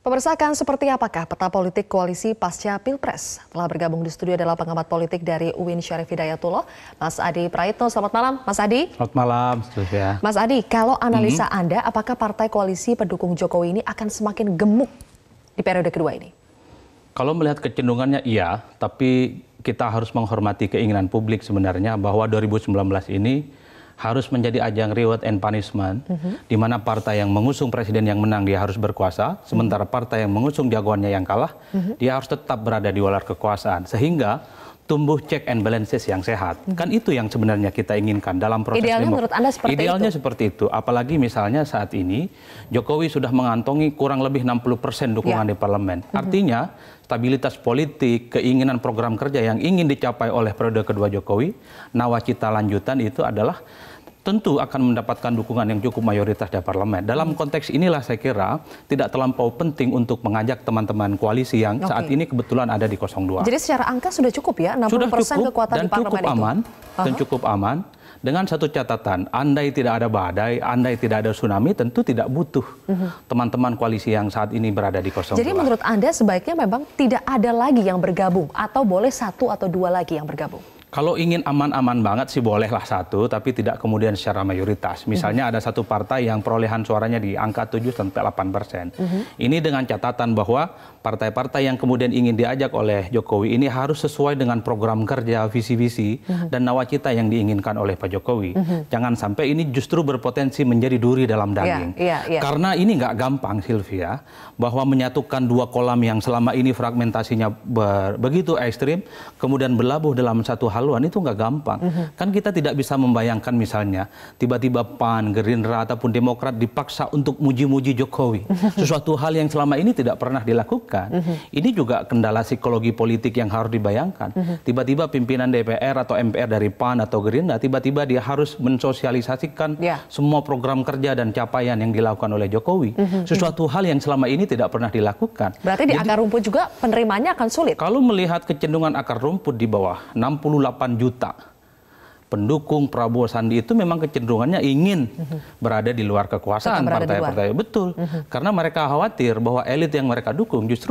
Pemirsa, akan seperti apakah peta politik koalisi pasca Pilpres? Telah bergabung di studio adalah pengamat politik dari UIN Syarif Hidayatullah, Mas Adi Praitno. Selamat malam, Mas Adi. Selamat malam, Sylvia. Mas Adi, kalau analisa Anda, apakah partai koalisi pendukung Jokowi ini akan semakin gemuk di periode kedua ini? Kalau melihat kecenderungannya iya, tapi kita harus menghormati keinginan publik sebenarnya bahwa 2019 ini harus menjadi ajang reward and punishment, di mana partai yang mengusung presiden yang menang dia harus berkuasa, sementara partai yang mengusung jagoannya yang kalah, dia harus tetap berada di luar kekuasaan, sehingga tumbuh check and balances yang sehat. Kan itu yang sebenarnya kita inginkan dalam proses Idealnya menurut Anda seperti Idealnya itu? Seperti itu. Apalagi misalnya saat ini Jokowi sudah mengantongi kurang lebih 60% dukungan di parlemen. Artinya stabilitas politik, keinginan program kerja yang ingin dicapai oleh periode kedua Jokowi, nawacita lanjutan itu adalah tentu akan mendapatkan dukungan yang cukup mayoritas di parlemen. Dalam konteks inilah saya kira tidak terlampau penting untuk mengajak teman-teman koalisi yang saat ini kebetulan ada di 02. Jadi secara angka sudah cukup ya, 60% sudah cukup, kekuatan dan di parlemen cukup aman, dan cukup aman. Dengan satu catatan, andai tidak ada badai, andai tidak ada tsunami, tentu tidak butuh teman-teman koalisi yang saat ini berada di 02. Jadi menurut Anda sebaiknya memang tidak ada lagi yang bergabung, atau boleh satu atau dua lagi yang bergabung? Kalau ingin aman-aman banget sih bolehlah satu, tapi tidak kemudian secara mayoritas. Misalnya ada satu partai yang perolehan suaranya di angka 7-8%. Ini dengan catatan bahwa partai-partai yang kemudian ingin diajak oleh Jokowi ini harus sesuai dengan program kerja, visi-visi, dan nawacita yang diinginkan oleh Pak Jokowi. Jangan sampai ini justru berpotensi menjadi duri dalam daging. Karena ini nggak gampang, Sylvia, bahwa menyatukan dua kolam yang selama ini fragmentasinya begitu ekstrim, kemudian berlabuh dalam satu haluan, itu nggak gampang. Kan kita tidak bisa membayangkan misalnya tiba-tiba PAN, Gerindra ataupun Demokrat dipaksa untuk muji-muji Jokowi. Sesuatu hal yang selama ini tidak pernah dilakukan. Ini juga kendala psikologi politik yang harus dibayangkan. Tiba-tiba pimpinan DPR atau MPR dari PAN atau Gerindra tiba-tiba dia harus mensosialisasikan semua program kerja dan capaian yang dilakukan oleh Jokowi. Sesuatu hal yang selama ini tidak pernah dilakukan. Berarti di akar rumput juga penerimanya akan sulit? Kalau melihat kecenderungan akar rumput di bawah 68 juta pendukung Prabowo Sandi itu memang kecenderungannya ingin berada di luar kekuasaan partai-partai. Betul. Karena mereka khawatir bahwa elit yang mereka dukung justru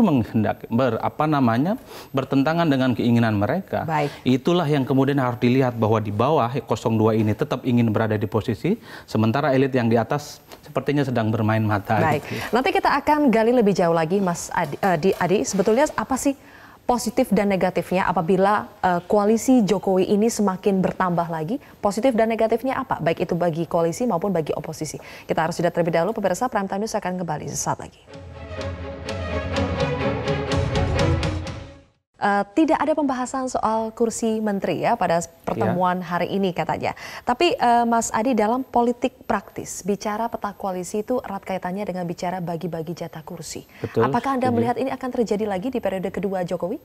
bertentangan dengan keinginan mereka. Itulah yang kemudian harus dilihat bahwa di bawah 02 ini tetap ingin berada di posisi, sementara elit yang di atas sepertinya sedang bermain mata. Baik. Nanti kita akan gali lebih jauh lagi, Mas Adi. Sebetulnya apa sih positif dan negatifnya apabila koalisi Jokowi ini semakin bertambah lagi? Positif dan negatifnya apa? Baik itu bagi koalisi maupun bagi oposisi. Kita harus jeda terlebih dahulu. Pemirsa, Prime Time News akan kembali sesaat lagi. Tidak ada pembahasan soal kursi menteri ya pada pertemuan hari ini katanya. Tapi Mas Adi, dalam politik praktis, bicara peta koalisi itu erat kaitannya dengan bicara bagi-bagi jatah kursi. Betul, apakah Anda melihat ini akan terjadi lagi di periode kedua Jokowi?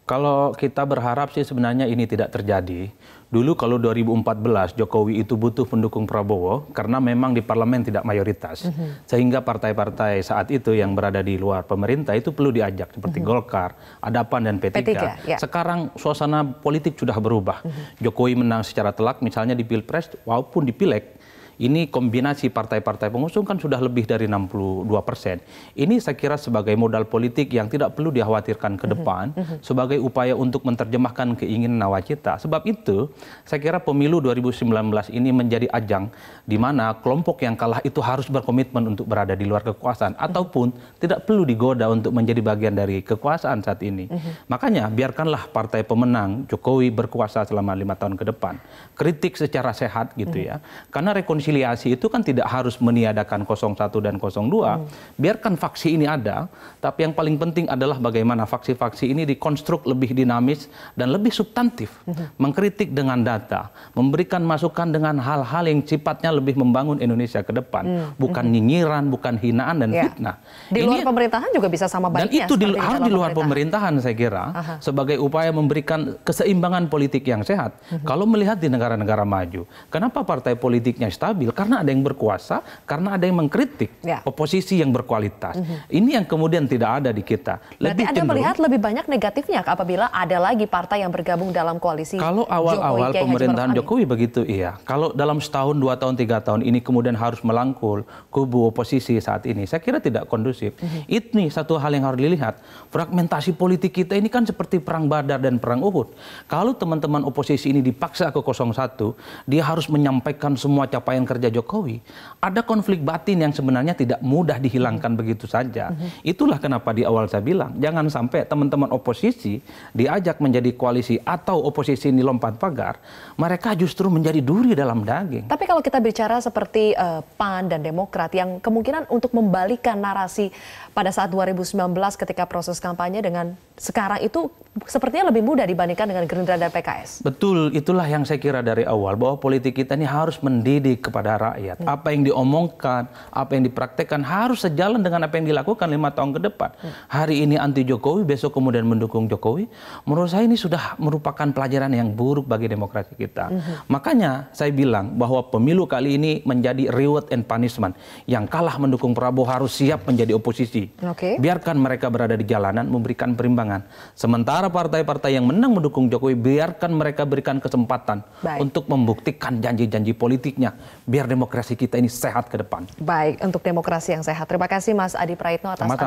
Kalau kita berharap sih sebenarnya ini tidak terjadi. Dulu kalau 2014 Jokowi itu butuh pendukung Prabowo karena memang di parlemen tidak mayoritas. Sehingga partai-partai saat itu yang berada di luar pemerintah itu perlu diajak seperti Golkar, ada PAN dan P3. Sekarang suasana politik sudah berubah. Jokowi menang secara telak misalnya di Pilpres walaupun di Pileg. Ini kombinasi partai-partai pengusung kan sudah lebih dari 62%. Ini saya kira sebagai modal politik yang tidak perlu dikhawatirkan ke depan sebagai upaya untuk menerjemahkan keinginan nawacita. Sebab itu saya kira pemilu 2019 ini menjadi ajang di mana kelompok yang kalah itu harus berkomitmen untuk berada di luar kekuasaan ataupun tidak perlu digoda untuk menjadi bagian dari kekuasaan saat ini. Makanya biarkanlah partai pemenang Jokowi berkuasa selama 5 tahun ke depan. Kritik secara sehat gitu ya. Karena rekonsiliasi itu kan tidak harus meniadakan 01 dan 02. Biarkan faksi ini ada, tapi yang paling penting adalah bagaimana faksi-faksi ini dikonstruk lebih dinamis dan lebih substantif. Mengkritik dengan data, memberikan masukan dengan hal-hal yang sifatnya lebih membangun Indonesia ke depan. Bukan nyinyiran, bukan hinaan dan fitnah. Di luar pemerintahan juga bisa sama baiknya. Dan itu harus di luar pemerintahan saya kira, sebagai upaya memberikan keseimbangan politik yang sehat. Kalau melihat di negara-negara maju, kenapa partai politiknya stabil? stabil karena ada yang berkuasa, karena ada yang mengkritik oposisi yang berkualitas. Ini yang kemudian tidak ada di kita. Berarti Anda melihat lebih banyak negatifnya apabila ada lagi partai yang bergabung dalam koalisi. Kalau awal-awal pemerintahan Jokowi begitu, iya. Kalau dalam setahun, 2 tahun, 3 tahun ini kemudian harus melangkul kubu oposisi saat ini, saya kira tidak kondusif. Ini satu hal yang harus dilihat. Fragmentasi politik kita ini kan seperti perang Badar dan perang Uhud. Kalau teman-teman oposisi ini dipaksa ke 01, dia harus menyampaikan semua capaian kerja Jokowi. Ada konflik batin yang sebenarnya tidak mudah dihilangkan begitu saja. Itulah kenapa di awal saya bilang, jangan sampai teman-teman oposisi diajak menjadi koalisi atau oposisi ini lompat pagar, mereka justru menjadi duri dalam daging. Tapi kalau kita bicara seperti PAN dan Demokrat yang kemungkinan untuk membalikan narasi pada saat 2019 ketika proses kampanye dengan sekarang itu sepertinya lebih mudah dibandingkan dengan Gerindra dan PKS. Betul, itulah yang saya kira dari awal, bahwa politik kita ini harus mendidik kepada rakyat. Apa yang diomongkan, apa yang dipraktekkan harus sejalan dengan apa yang dilakukan 5 tahun ke depan. Hari ini anti Jokowi, besok kemudian mendukung Jokowi. Menurut saya ini sudah merupakan pelajaran yang buruk bagi demokrasi kita. Makanya saya bilang bahwa pemilu kali ini menjadi reward and punishment. Yang kalah mendukung Prabowo harus siap menjadi oposisi. Biarkan mereka berada di jalanan memberikan perimbangan. Sementara partai-partai yang menang mendukung Jokowi, biarkan mereka berikan kesempatan untuk membuktikan janji-janji politiknya. Biar demokrasi kita ini sehat ke depan. Baik, untuk demokrasi yang sehat. Terima kasih Mas Adi Praitno atas analisa.